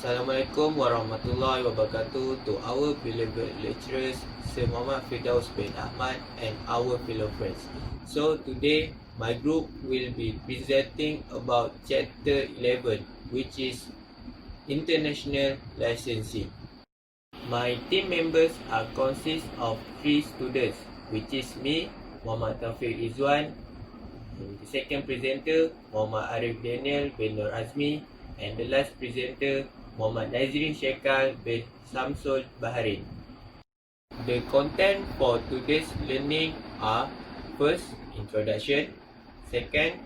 Assalamualaikum warahmatullahi wabarakatuh to our beloved lecturers, Sir Muhammad Firdaus bin Ahmad and our fellow friends. So today, my group will be presenting about chapter 11, which is International Licensing. My team members are consist of 3 students, which is me, Muhammad Taufik Izwan, the second presenter, Muhammad Arif Daniel bin Nur Azmi, and the last presenter, Muhammad Nazri Shekal bin Samsul Baharin. The content for today's learning are: first, introduction; second,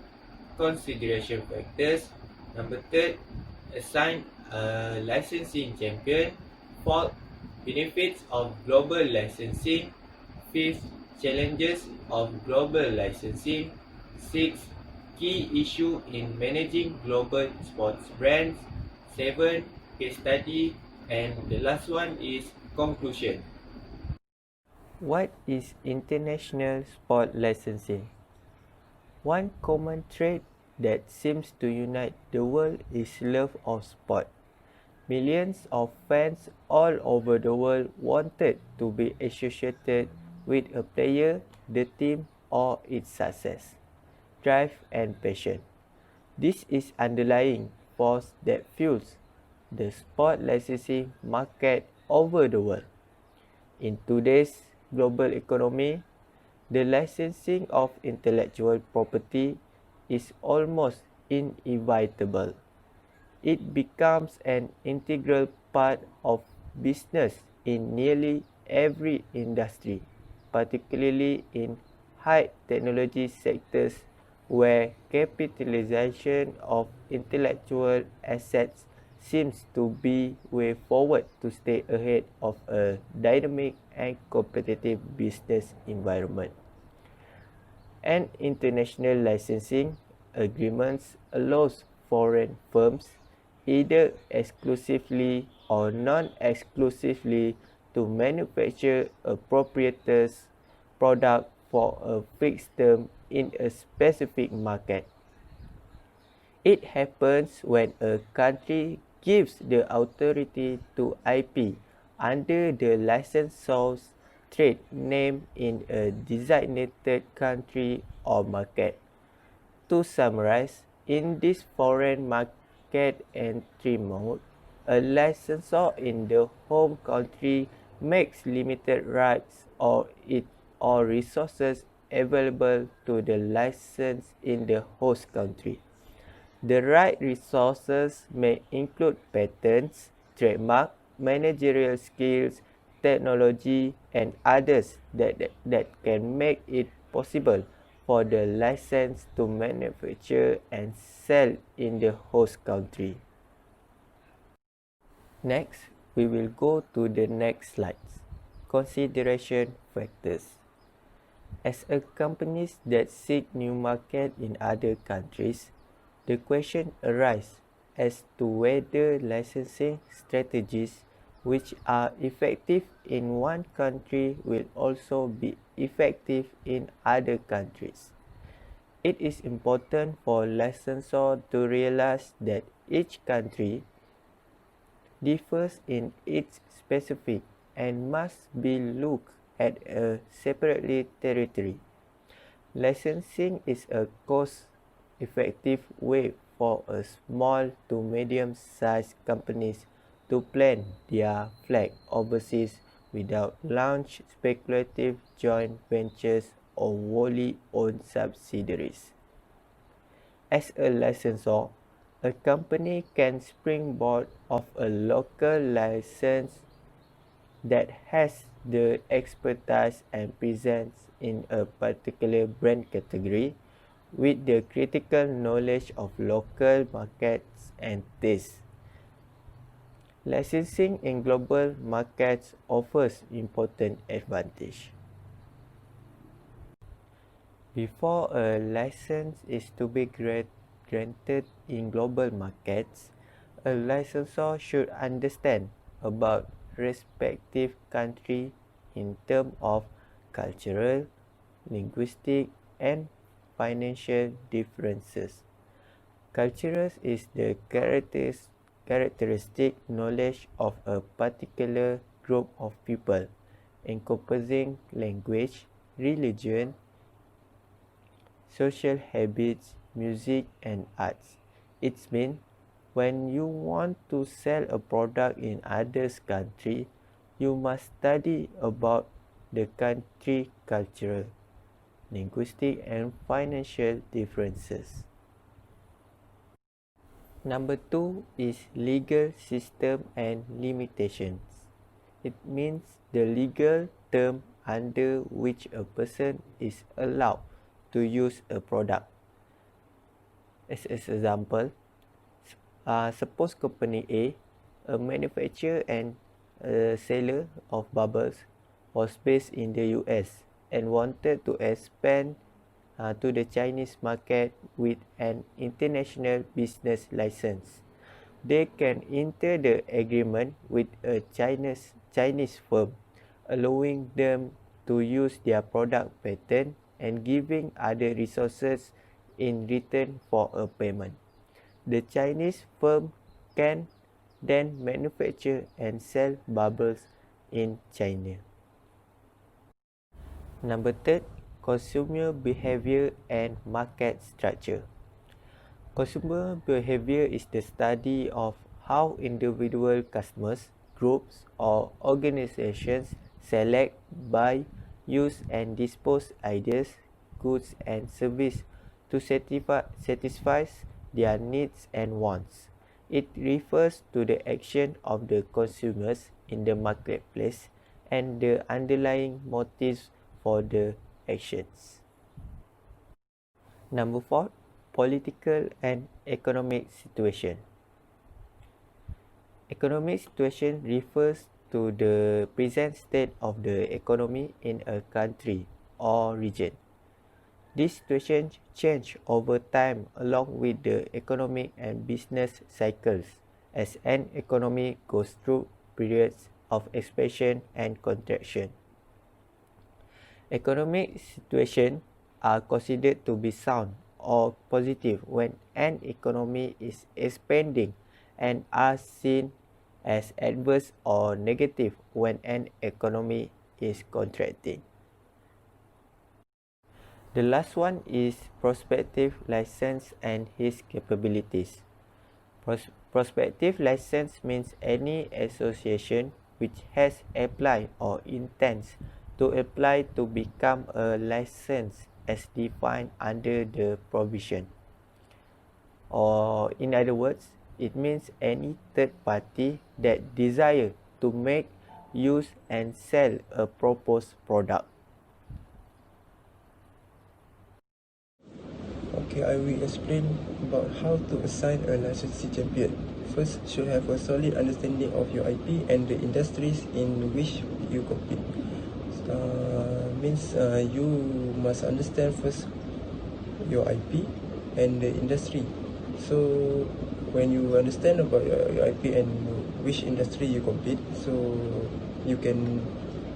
consideration factors; number third, assign a licensing champion; fourth, benefits of global licensing; fifth, challenges of global licensing; sixth, key issue in managing global sports brands; seven, case study; and the last one is conclusion. What is international sport licensing? One common trait that seems to unite the world is love of sport. Millions of fans all over the world wanted to be associated with a player, the team, or its success, drive, and passion. This is underlying force that fuels the sport licensing market over the world. In today's global economy, the licensing of intellectual property is almost inevitable. It becomes an integral part of business in nearly every industry, particularly in high technology sectors where capitalization of intellectual assets seems to be way forward to stay ahead of a dynamic and competitive business environment. And international licensing agreements allows foreign firms, either exclusively or non-exclusively, to manufacture a proprietor's product for a fixed term in a specific market. It happens when a country gives the authority to IP under the licensor's trade name in a designated country or market. To summarize, in this foreign market entry mode, a licensor in the home country makes limited rights or resources available to the license in the host country. The right resources may include patents, trademark, managerial skills, technology, and others that can make it possible for the license to manufacture and sell in the host country. Next, we will go to the next slides. Consideration factors. As a companies that seek new market in other countries, the question arises as to whether licensing strategies which are effective in one country will also be effective in other countries. It is important for licensor to realize that each country differs in its specific and must be looked at a separately territory. Licensing is a cost-effective way for a small to medium-sized companies to plant their flag overseas without launch speculative joint ventures or wholly owned subsidiaries. As a licensor, a company can springboard off a local license that has the expertise and presence in a particular brand category with the critical knowledge of local markets and tastes. Licensing in global markets offers important advantage. Before a license is to be granted in global markets, a licensor should understand about respective country in terms of cultural, linguistic, and financial differences. Cultural is the characteristic knowledge of a particular group of people, encompassing language, religion, social habits, music, and arts. It means when you want to sell a product in others country, you must study about the country cultural, linguistic, and financial differences. Number 2 is legal system and limitations. It means the legal term under which a person is allowed to use a product. As an example, suppose company A, a manufacturer and a seller of bubbles, was based in the US and wanted to expand to the Chinese market with an international business license. They can enter the agreement with a Chinese firm, allowing them to use their product patent and giving other resources in return for a payment. The Chinese firm can then manufacture and sell bubbles in China. Number 3, consumer behavior and market structure. Consumer behavior is the study of how individual customers, groups, or organizations select, buy, use, and dispose ideas, goods, and services to satisfy their needs and wants. It refers to the action of the consumers in the marketplace and the underlying motives for the actions. Number 4, political and economic situation. Economic situation refers to the present state of the economy in a country or region. This situation changes over time along with the economic and business cycles as an economy goes through periods of expansion and contraction. Economic situations are considered to be sound or positive when an economy is expanding and are seen as adverse or negative when an economy is contracting. The last one is prospective license and his capabilities. Prospective license means any association which has applied or intends to apply to become a license as defined under the provision. Or in other words, it means any third party that desire to make, use, and sell a proposed product. Okay, I will explain about how to assign a licensee champion. First, should have a solid understanding of your IP and the industries in which you compete. You must understand first your IP and the industry. So when you understand about your IP and which industry you compete, so you can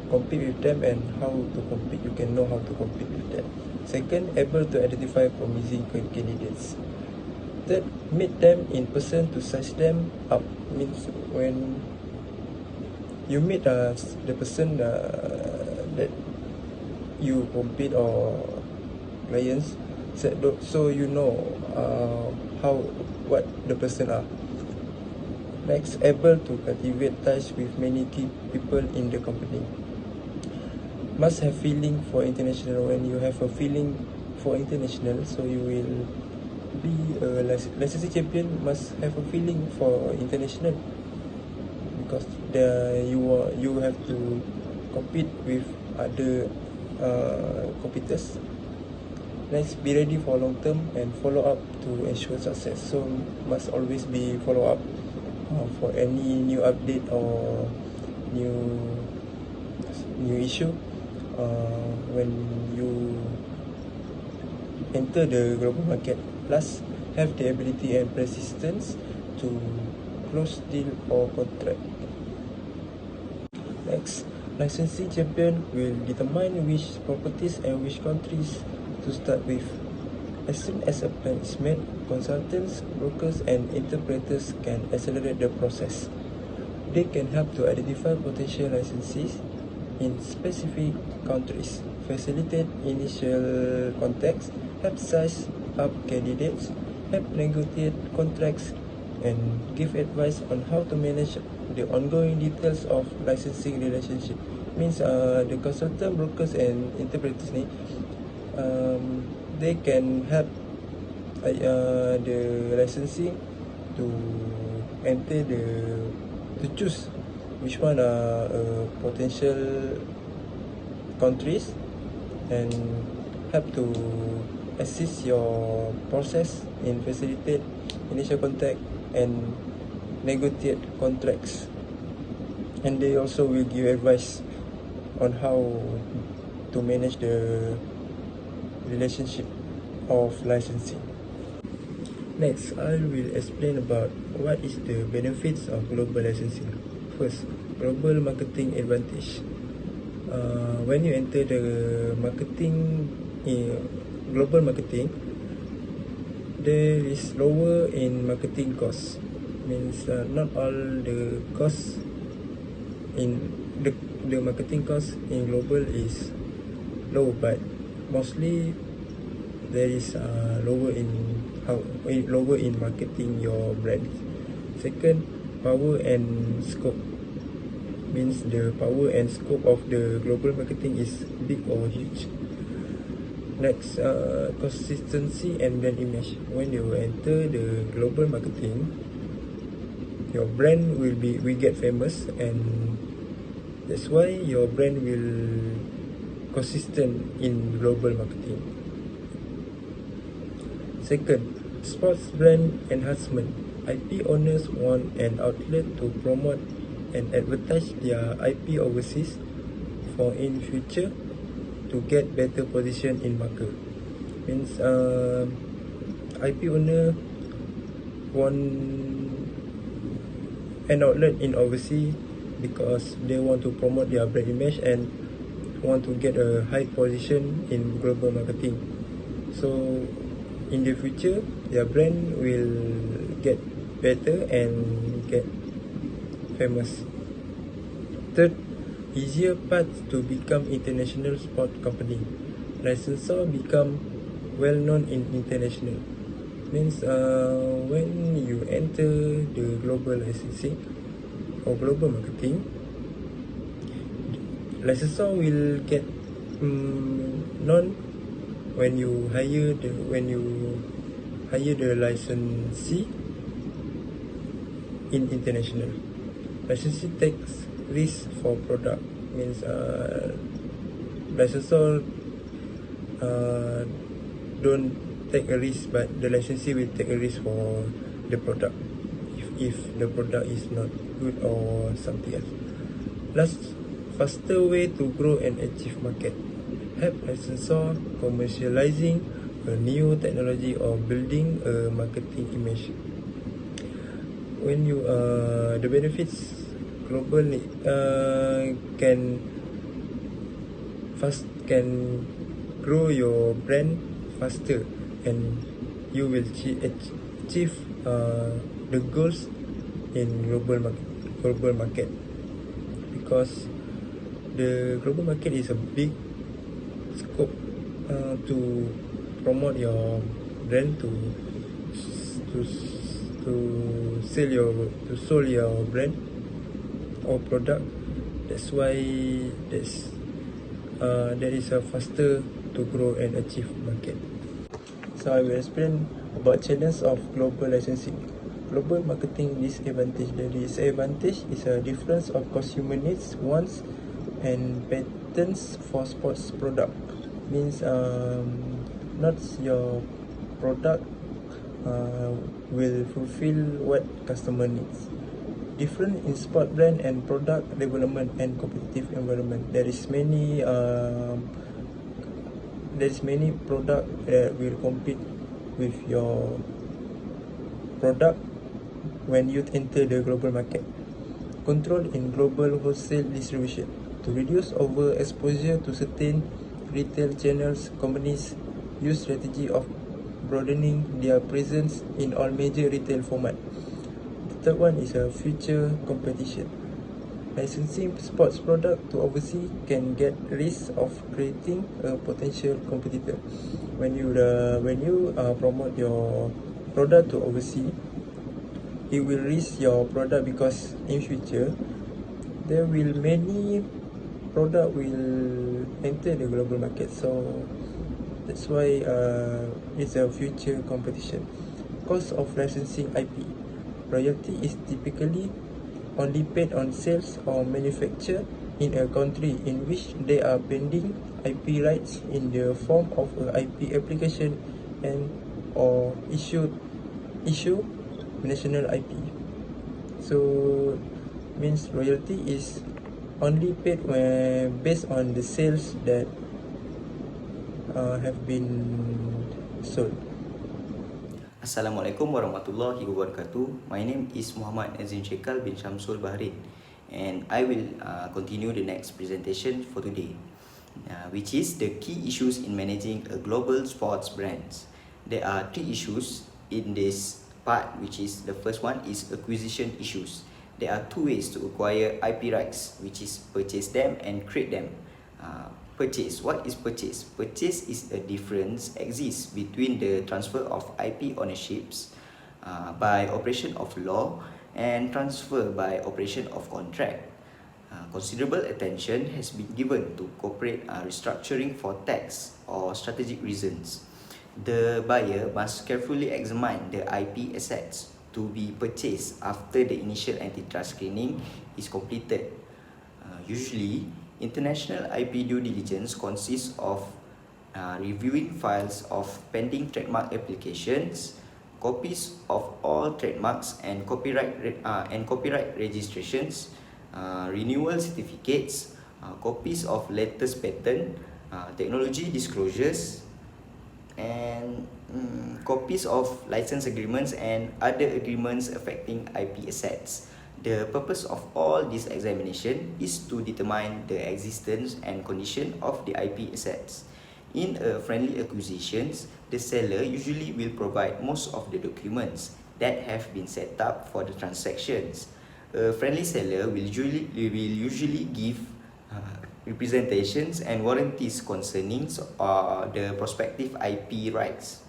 compete with them, and how to compete, you can know how to compete with them. Second, able to identify promising candidates. Third, meet them in person to size them up. Means when you meet the person that you compete or clients, so you know what the person are. Next, able to cultivate ties with many key people in the company. Must have feeling for international. When you have a feeling for international, so you will be a licensee champion. Must have a feeling for international, because you have to compete with other competitors. Next, be ready for long term and follow up to ensure success. So must always be follow up for any new update or new issue. When you enter the global market, plus have the ability and persistence to close deal or contract. Next, licensing champion will determine which properties and which countries to start with. As soon as a plan is made, consultants, brokers, and interpreters can accelerate the process. They can help to identify potential licensees in specific countries, facilitate initial contacts, help size up candidates, help negotiate contracts, and give advice on how to manage the ongoing details of licensing relationship. Means the consultant, brokers, and interpreters ni, they can help the licensing to enter to choose which one are potential countries and help to assist your process in facilitate initial contact and negotiate contracts. And they also will give advice on how to manage the relationship of licensing. Next, I will explain about what is the benefits of global licensing. First, global marketing advantage. When you enter the marketing, global marketing, there is lower in marketing costs. Means not all the costs in the marketing costs in global is low, but mostly there is lower in marketing your brand. Second, power and scope. Means the power and scope of the global marketing is big or huge. Next, consistency and brand image. When you enter the global marketing, your brand will get famous, and that's why your brand will consistent in global marketing. Second, sports brand enhancement. IP owners want an outlet to promote and advertise their IP overseas for in future to get better position in market. Means IP owner want an outlet in overseas because they want to promote their brand image and want to get a high position in global marketing. So in the future, their brand will get better and get famous. Third, easier path to become international sport company. Licensor become well known in international. Means when you enter the global licensing or global marketing, licensor will get known when you hire the licensee in international. Licensee takes risk for product. Means licensor don't take a risk, but the licensee will take a risk for the product if the product is not good or something else. Last, faster way to grow and achieve market. Help licensor commercializing a new technology or building a marketing image. When you the benefits global can grow your brand faster, and you will achieve the goals in global market because the global market is a big scope to promote your brand, to sell your brand or product. That's why there is a faster to grow and achieve market. So I will explain about challenges of global licensing. Global marketing disadvantage. The disadvantage is a difference of consumer needs, wants, and patterns for sports product. Means not your product will fulfill what customer needs. Different in sport brand and product development and competitive environment. There is many product that will compete with your product when you enter the global market. Control in global wholesale distribution. To reduce overexposure to certain retail channels, companies use strategy of broadening their presence in all major retail formats. The third one is a future competition. Licensing sports product to overseas can get risk of creating a potential competitor. When you promote your product to overseas, it will risk your product because in future there will many product will enter the global market. So that's why it's a future competition. Cost of licensing IP. Royalty is typically only paid on sales or manufacture in a country in which there are pending IP rights in the form of a IP application and or issue national IP. So means royalty is only paid when based on the sales that have been sold. Assalamualaikum warahmatullahi wabarakatuh. My name is Muhammad Azim Shekal bin Shamsul Bahrain, and I will continue the next presentation for today, which is the key issues in managing a global sports brands. There are three issues in this part, which is the first one is acquisition issues. There are two ways to acquire IP rights, which is purchase them and create them. Purchase. What is purchase? Purchase is a difference exists between the transfer of IP ownerships by operation of law and transfer by operation of contract. Considerable attention has been given to corporate restructuring for tax or strategic reasons. The buyer must carefully examine the IP assets to be purchased after the initial antitrust screening is completed. Usually, international IP due diligence consists of reviewing files of pending trademark applications, copies of all trademarks and copyright registrations, renewal certificates, copies of latest patent, technology disclosures, and copies of license agreements and other agreements affecting IP assets. The purpose of all this examination is to determine the existence and condition of the IP assets. In a friendly acquisitions, the seller usually will provide most of the documents that have been set up for the transactions. A friendly seller will usually give representations and warranties concerning the prospective IP rights.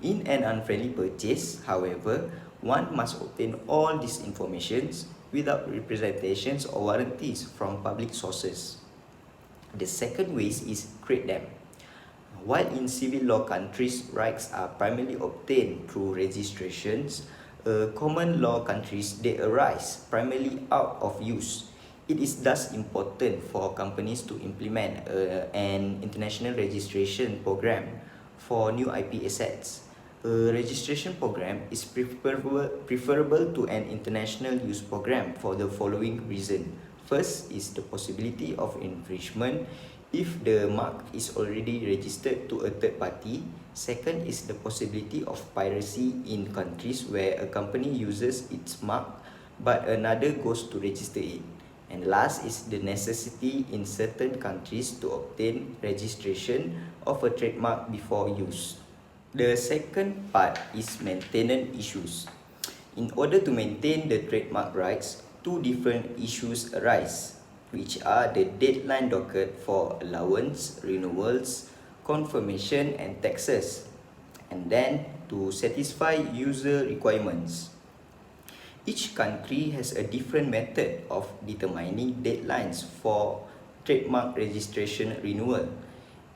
In an unfriendly purchase, however, one must obtain all these informations without representations or warranties from public sources. The second way is create them. While in civil law countries, rights are primarily obtained through registrations, common law countries, they arise primarily out of use. It is thus important for companies to implement an international registration program for new IP assets. A registration program is preferable to an international use program for the following reason. First is the possibility of infringement if the mark is already registered to a third party. Second is the possibility of piracy in countries where a company uses its mark but another goes to register it. And last is the necessity in certain countries to obtain registration of a trademark before use. The second part is maintenance issues. In order to maintain the trademark rights, two different issues arise, which are the deadline docket for allowance, renewals, confirmation and taxes, and then to satisfy user requirements. Each country has a different method of determining deadlines for trademark registration renewal.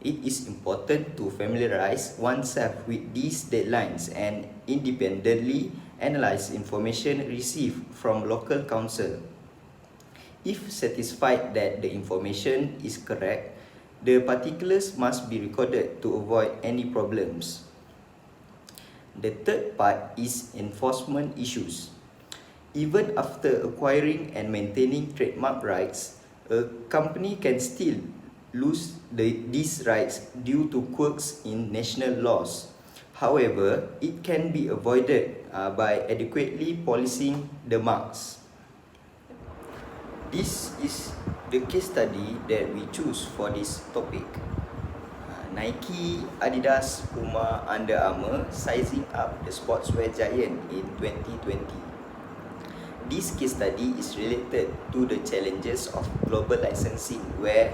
It is important to familiarize oneself with these deadlines and independently analyze information received from local counsel. If satisfied that the information is correct, the particulars must be recorded to avoid any problems. The third part is enforcement issues. Even after acquiring and maintaining trademark rights, a company can still lose these rights due to quirks in national laws. However, it can be avoided by adequately policing the marks. This is the case study that we choose for this topic. Nike, Adidas, Puma, Under Armour sizing up the sportswear giant in 2020. This case study is related to the challenges of global licensing, where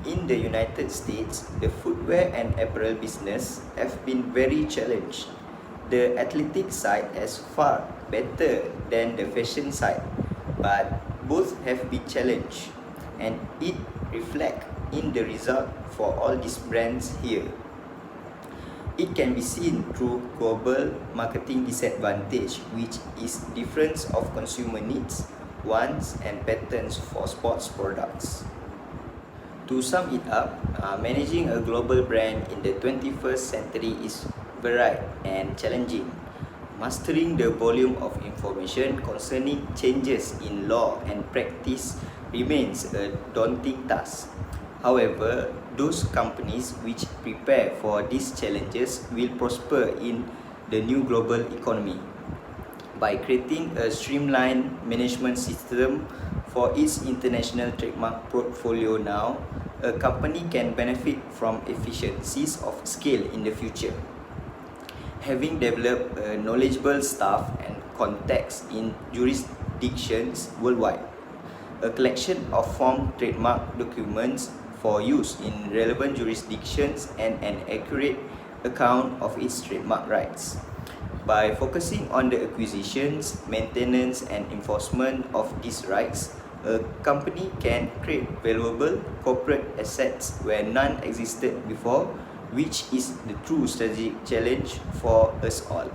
in the United States, the footwear and apparel business have been very challenged. The athletic side is far better than the fashion side, but both have been challenged, and it reflects in the result for all these brands here. It can be seen through global marketing disadvantage, which is difference of consumer needs, wants and patterns for sports products. To sum it up, managing a global brand in the 21st century is varied and challenging. Mastering the volume of information concerning changes in law and practice remains a daunting task. However, those companies which prepare for these challenges will prosper in the new global economy. By creating a streamlined management system for its international trademark portfolio now, a company can benefit from efficiencies of scale in the future. Having developed a knowledgeable staff and contacts in jurisdictions worldwide, a collection of form trademark documents for use in relevant jurisdictions and an accurate account of its trademark rights. By focusing on the acquisitions, maintenance and enforcement of these rights, a company can create valuable corporate assets where none existed before, which is the true strategic challenge for us all.